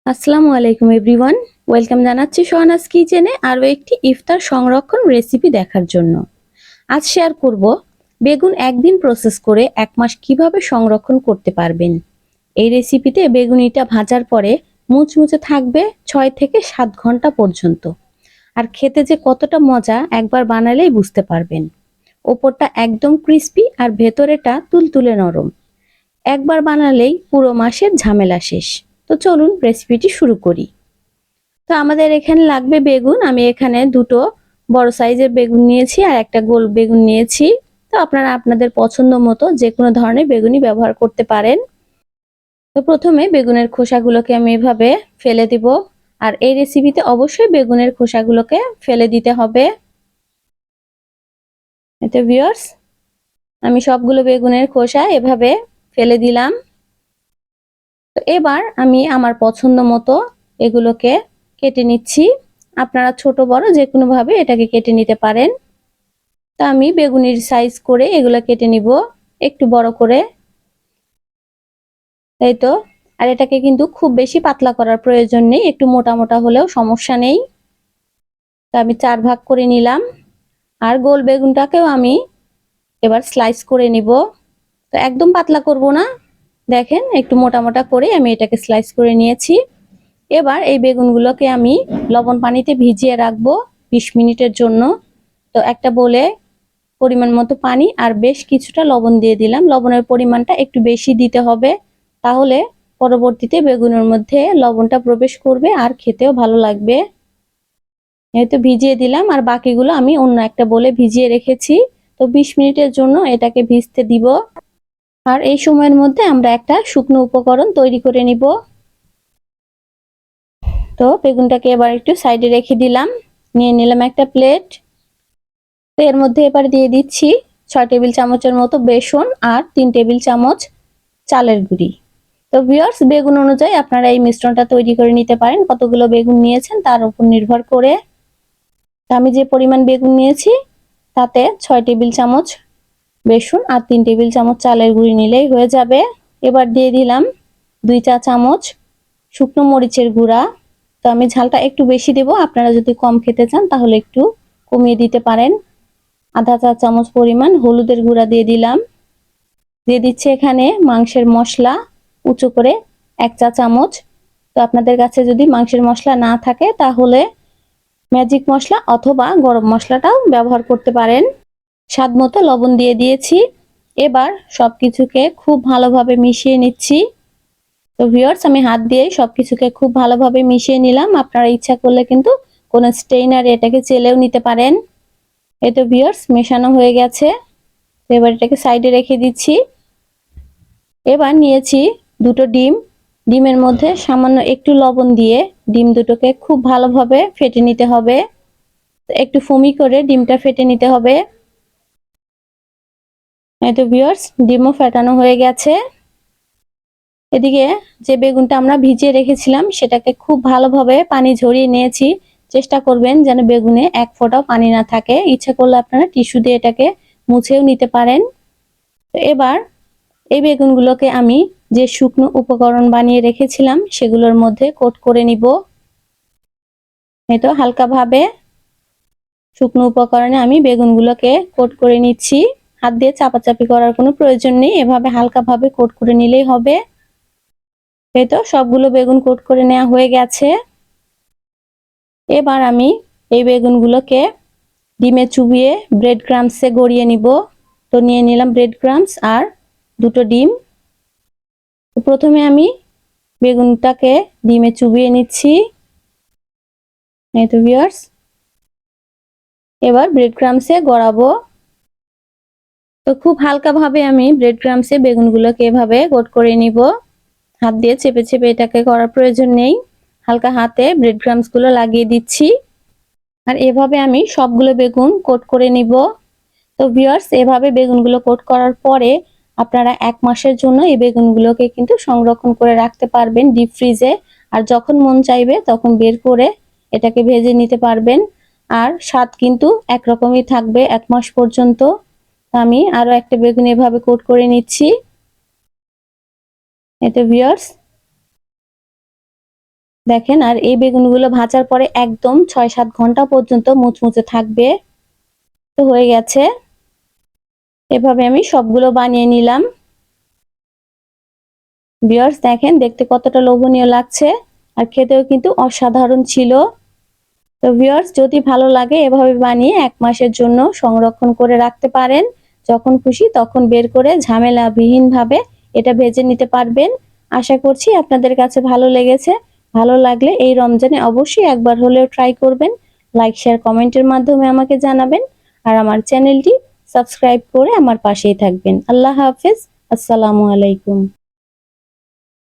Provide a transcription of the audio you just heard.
আসসালামু আলাইকুম everyone. Welcome জানাচ্ছি সোহানাস কিচেনে আরও একটি ইফতার সংরক্ষণ রেসিপি দেখার জন্য। আজ শেয়ার করব বেগুন একদিন প্রসেস করে 1 মাস কিভাবে সংরক্ষণ করতে পারবেন। এই রেসিপিতে বেগুনিটা ভাজার পরে মুচমুচে থাকবে 6 থেকে 7 ঘন্টা পর্যন্ত। আর খেতে যে কতটা মজা একবার বানালেই বুঝতে পারবেন। ওপরটা একদম ক্রিস্পি আর ভেতরেটা তুলতুলে নরম। একবার বানালেই পুরো মাসের ঝামেলা শেষ। তো চলুন রেসিপিটি শুরু করি। তো আমাদের এখানে লাগবে বেগুন। আমি এখানে দুটো বড় সাইজের বেগুন নিয়েছি আর একটা গোল বেগুন নিয়েছি। তো আপনারা আপনাদের পছন্দ মতো যে কোনো ধরনের বেগুনই ব্যবহার করতে পারেন। তো প্রথমে বেগুনের খোসাগুলোকে আমি এভাবে ফেলে দিব। আর এই রেসিপিতে অবশ্যই বেগুনের খোসাগুলোকে ফেলে দিতে হবে। এতে ভিউয়ার্স আমি সবগুলো বেগুনের খোসা এভাবে ফেলে দিলাম। তো এবার আমি আমার পছন্দ মতো এগুলোকে কেটে নিচ্ছি। আপনারা ছোট বড় যে কোনো ভাবে এটাকে কেটে নিতে পারেন। তো আমি বেগুনির সাইজ করে এগুলো কেটে নিব একটু বড় করে। তাই তো। আর এটাকে কিন্তু খুব বেশি পাতলা করার প্রয়োজন নেই, একটু মোটা মোটা হলেও সমস্যা নেই। তো আমি 4 ভাগ করে নিলাম। আর গোল বেগুনটাকেও আমি এবার স্লাইস করে নিব। তো একদম পাতলা করব না, দেখেন একটু মোটা মোটা করে আমি এটাকে স্লাইস করে নিয়েছি। এবার এই বেগুনগুলোকে আমি লবণ পানিতে ভিজিয়ে রাখবো 20 মিনিটের জন্য। তো একটা বলে পরিমাণ মতো পানি আর বেশ কিছুটা লবণ দিয়ে দিলাম। লবণের পরিমাণটা একটু বেশি দিতে হবে, তাহলে পরবর্তীতে বেগুনের মধ্যে লবণটা প্রবেশ করবে আর খেতেও ভালো লাগবে। এই তো ভিজিয়ে দিলাম আর বাকিগুলো আমি অন্য একটা বলে ভিজিয়ে রেখেছি। তো 20 মিনিটের জন্য এটাকে ভিজতে দিব। আর এই সময়ের মধ্যে আমরা একটা শুকনো উপকরণ তৈরি করে নিব। তো বেগুনটাকে এবার একটু সাইডে রেখে দিলাম। নিয়ে নিলাম একটা প্লেট। তো এর মধ্যে এবার দিয়ে দিচ্ছি 6 টেবিল চামচের মতো বেসন আর 3 টেবিল চামচ চালের গুঁড়ি। তো ভিউয়ার্স বেগুন অনুযায়ী আপনারা এই মিশ্রণটা তৈরি করে নিতে পারেন, কতগুলো বেগুন নিয়েছেন তার উপর নির্ভর করে। তো আমি যে পরিমাণ বেগুন নিয়েছি তাতে 6 টেবিল চামচ বেসন আর 3 টেবিল চামচ চালের গুঁড়ি নিলেই হয়ে যাবে। এবার দিয়ে দিলাম 2 চা চামচ শুকনো মরিচের গুঁড়া। তো আমি ঝালটা একটু বেশি দেব, আপনারা যদি কম খেতে চান তাহলে একটু কমিয়ে দিতে পারেন। আধা চা চামচ পরিমাণ হলুদের গুঁড়া দিয়ে দিলাম। দিয়ে দিচ্ছি এখানে মাংসের মশলা উঁচু করে 1 চা চামচ। তো আপনাদের কাছে যদি মাংসের মশলা না থাকে তাহলে ম্যাজিক মশলা অথবা গরম মশলাটাও ব্যবহার করতে পারেন। স্বাদ মতো লবণ দিয়ে দিয়েছি। এবার সবকিছুকে খুব ভালোভাবে মিশিয়ে নিচ্ছি। তো ভিউয়ার্স আমি হাত দিয়ে সবকিছুকে খুব ভালোভাবে মিশিয়ে নিলাম। আপনারা ইচ্ছা করলে কিন্তু কোনো স্টেইনারে এটাকে চেলেও নিতে পারেন। এই তো ভিউয়ার্স মেশানো হয়ে গেছে। এবার এটাকে সাইডে রেখে দিচ্ছি। এবার নিয়েছি দুটো ডিম। ডিমের মধ্যে সামান্য একটু লবণ দিয়ে ডিম দুটোকে খুব ভালোভাবে ফেটে নিতে হবে। একটু ফোমি করে ডিমটা ফেটে নিতে হবে। এই তো ভিউয়ার্স ডিমও ফেটানো হয়ে গেছে। এদিকে যে বেগুনটা আমরা ভিজিয়ে রেখেছিলাম সেটাকে খুব ভালোভাবে পানি ঝরিয়ে নিয়েছি। চেষ্টা করবেন যেন বেগুনে এক ফোঁটাও পানি না থাকে। ইচ্ছা করলে আপনারা টিস্যু দিয়ে এটাকে মুছেও নিতে পারেন। তো এবার এই বেগুনগুলোকে আমি যে শুকনো উপকরণ বানিয়ে রেখেছিলাম সেগুলোর মধ্যে কোট করে নিব। এই তো হালকাভাবে শুকনো উপকরণে আমি বেগুনগুলোকে কোট করে নিচ্ছি। হাত দিয়ে চাপাচাপি করার কোনো প্রয়োজন নেই, এভাবে হালকাভাবে কোট করে নিলেই হবে। এই তো সবগুলো বেগুন কোট করে নেওয়া হয়ে গেছে। এবার আমি এই বেগুনগুলোকে ডিমে চুবিয়ে ব্রেড ক্রাম্বসে গড়িয়ে নিব। তো নিয়ে নিলাম ব্রেড ক্রাম্বস আর দুটো ডিম। তো প্রথমে আমি বেগুনটাকে ডিমে চুবিয়ে নিচ্ছি। এই তো ভিউয়ার্স এবার ব্রেড ক্রাম্বসে গড়াবো। তো খুব হালকাভাবে আমি ব্রেড ক্রাম্বসে বেগুনগুলোকে এভাবে কোট করে নিব। হাত দিয়ে চেপে চেপে এটাকে করার প্রয়োজন নেই, হালকা হাতে ব্রেড ক্রাম্বস গুলো লাগিয়ে দিচ্ছি। আর এভাবে আমি সবগুলো বেগুন কোট করে নিব। তো ভিউয়ার্স এভাবে বেগুনগুলো কোট করার পরে আপনারা 1 মাসের জন্য এই বেগুনগুলোকে কিন্তু সংরক্ষণ করে রাখতে পারবেন ডিপ ফ্রিজে। আর যখন মন চাইবে তখন বের করে এটাকে ভেজে নিতে পারবেন। আর স্বাদ কিন্তু একরকমই থাকবে 1 মাস পর্যন্ত। আমি আরো একটা বেগুন এভাবে কোট করে নিচ্ছি। এতে ভিউয়ার্স দেখেন, আর এই বেগুনগুলো ভাজার পরে একদম 6-7 ঘন্টা পর্যন্ত মুচমুচে থাকবে। তো হয়ে গেছে, এভাবে আমি সবগুলো বানিয়ে নিলাম। ভিউয়ার্স দেখেন দেখতে কতটা লোভনীয় লাগছে, আর খেতেও কিন্তু অসাধারণ ছিল। তো ভিউয়ার্স যদি ভালো লাগে এভাবে বানিয়ে 1 মাসের জন্য সংরক্ষণ করে রাখতে পারেন। যখন খুশি তখন বের করে ঝামেলাবিহীনভাবে এটা ভেজে নিতে পারবেন। আশা করছি আপনাদের কাছে ভালো লেগেছে। ভালো লাগলে এই রমজানে অবশ্যই একবার হলেও ট্রাই করবেন। লাইক, শেয়ার, কমেন্টের মাধ্যমে আমাকে জানাবেন। আর আমার চ্যানেলটি সাবস্ক্রাইব করে আমার পাশেই থাকবেন। আল্লাহ হাফেজ। আসসালামু আলাইকুম।